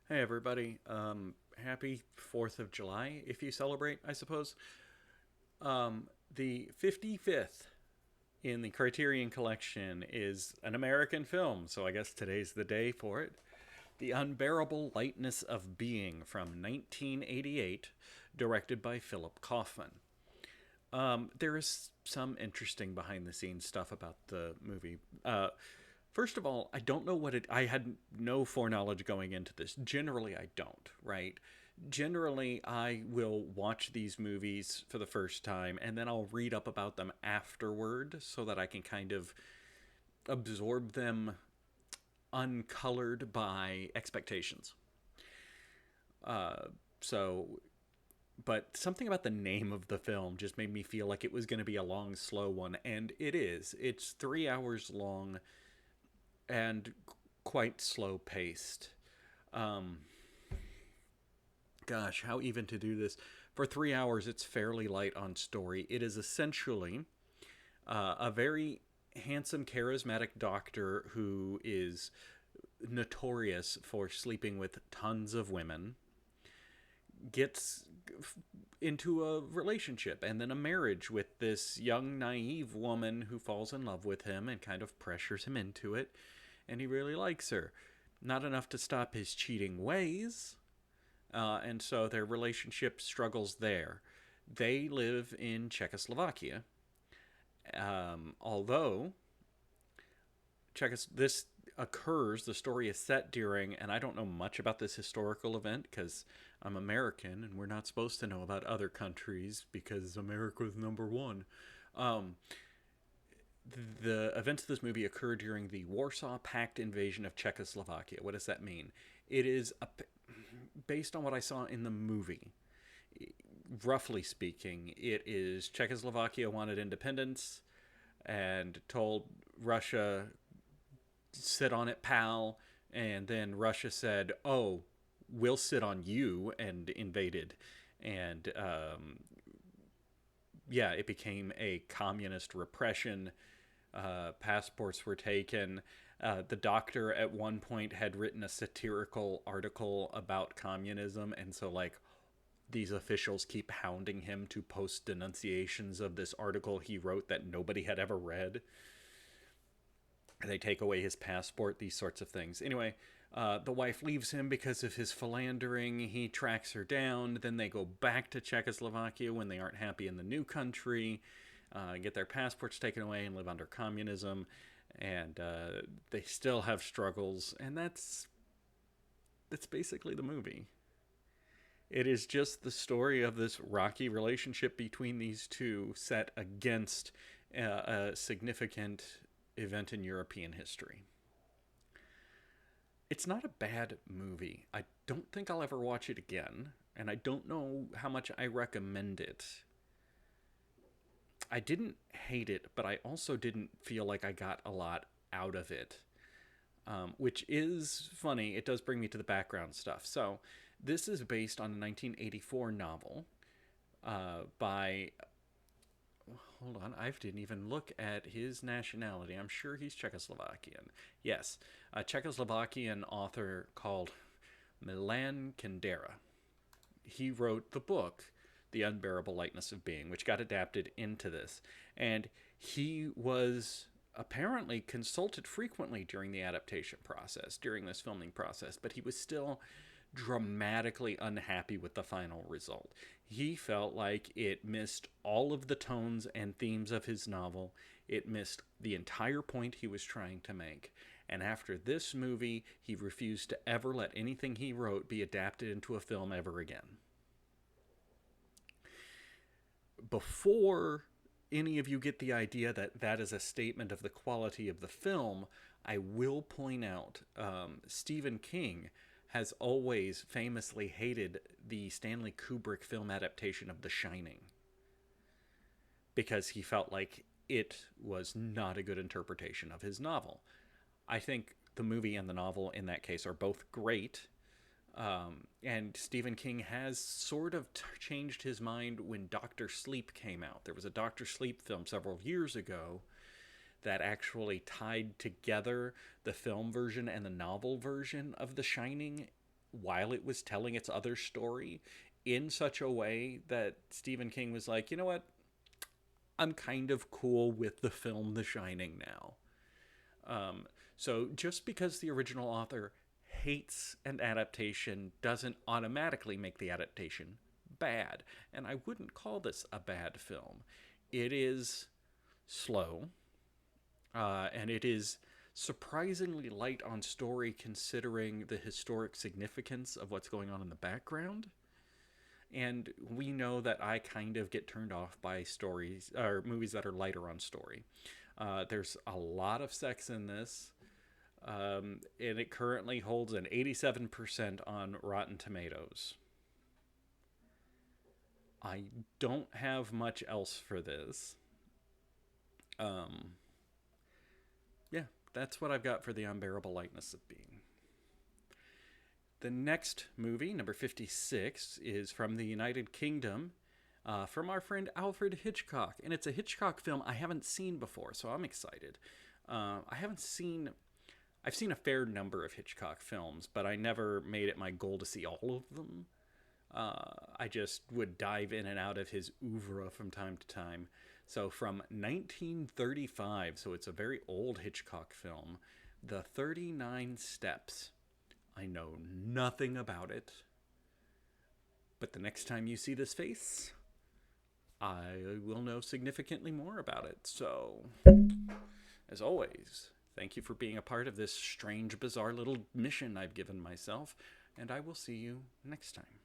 Hey everybody. Happy 4th of July if you celebrate, I suppose. The 55th in the Criterion collection is an American film, so I guess today's the day for it. The Unbearable Lightness of Being from 1988, directed by Philip Kaufman. There is some interesting behind the scenes stuff about the movie. First of all, I don't know what it. I had no foreknowledge going into this. Generally, I don't, right? Generally, I will watch these movies for the first time and then I'll read up about them afterward so that I can kind of absorb them uncolored by expectations. So but something about the name of the film just made me feel like it was going to be a long, slow one, and it is. It's 3 hours long and quite slow paced. Gosh, how even to do this? For 3 hours, it's fairly light on story. It is essentially a very handsome, charismatic doctor who is notorious for sleeping with tons of women gets into a relationship and then a marriage with this young, naive woman who falls in love with him and kind of pressures him into it. And he really likes her. Not enough to stop his cheating ways. And so their relationship struggles there. They live in Czechoslovakia. Although this occurs, the story is set during, and I don't know much about this historical event because I'm American and we're not supposed to know about other countries because America's number one. Um, the events of this movie occur during the Warsaw Pact invasion of Czechoslovakia. What does that mean? It is based on what I saw in the movie. Roughly speaking, it is Czechoslovakia wanted independence and told Russia, sit on it, pal. And then Russia said, oh, we'll sit on you, and invaded. And yeah, it became a communist repression. Passports were taken. The doctor at one point had written a satirical article about communism, and so like these officials keep hounding him to post denunciations of this article he wrote that nobody had ever read. They take away his passport, these sorts of things. Anyway, the wife leaves him because of his philandering. He tracks her down. Then they go back to Czechoslovakia when they aren't happy in the new country, get their passports taken away, and live under communism. And they still have struggles, and that's basically the movie. It is just the story of this rocky relationship between these two set against a significant event in European history. It's not a bad movie. I don't think I'll ever watch it again, and I don't know how much I recommend it. I didn't hate it, but I also didn't feel like I got a lot out of it, which is funny. It does bring me to the background stuff. So, this is based on a 1984 novel by. Hold on, I didn't even look at his nationality. I'm sure he's Czechoslovakian. Yes, a Czechoslovakian author called Milan Kundera. He wrote the book, The Unbearable Lightness of Being, which got adapted into this. And he was apparently consulted frequently during the adaptation process, during this filming process, but he was still dramatically unhappy with the final result. He felt like it missed all of the tones and themes of his novel. It missed the entire point he was trying to make. And after this movie, he refused to ever let anything he wrote be adapted into a film ever again. Before any of you get the idea that that is a statement of the quality of the film, I will point out Stephen King has always famously hated the Stanley Kubrick film adaptation of The Shining because he felt like it was not a good interpretation of his novel. I think the movie and the novel in that case are both great. And Stephen King has sort of changed his mind when Doctor Sleep came out. There was a Doctor Sleep film several years ago that actually tied together the film version and the novel version of The Shining while it was telling its other story in such a way that Stephen King was like, you know what? I'm kind of cool with the film The Shining now. So just because the original author hates an adaptation doesn't automatically make the adaptation bad. And I wouldn't call this a bad film. It is slow, and it is surprisingly light on story considering the historic significance of what's going on in the background. And we know that I kind of get turned off by stories or movies that are lighter on story. There's a lot of sex in this, and it currently holds an 87% on Rotten Tomatoes. I don't have much else for this. Um, yeah, that's what I've got for the unbearable lightness of being. The next movie, number 56, is from the United Kingdom, from our friend Alfred Hitchcock. And it's a Hitchcock film I haven't seen before, so I'm excited. I've seen a fair number of Hitchcock films, but I never made it my goal to see all of them. I just would dive in and out of his oeuvre from time to time. So from 1935, so it's a very old Hitchcock film, The 39 Steps. I know nothing about it, but the next time you see this face, I will know significantly more about it. So, as always, thank you for being a part of this strange, bizarre little mission I've given myself, and I will see you next time.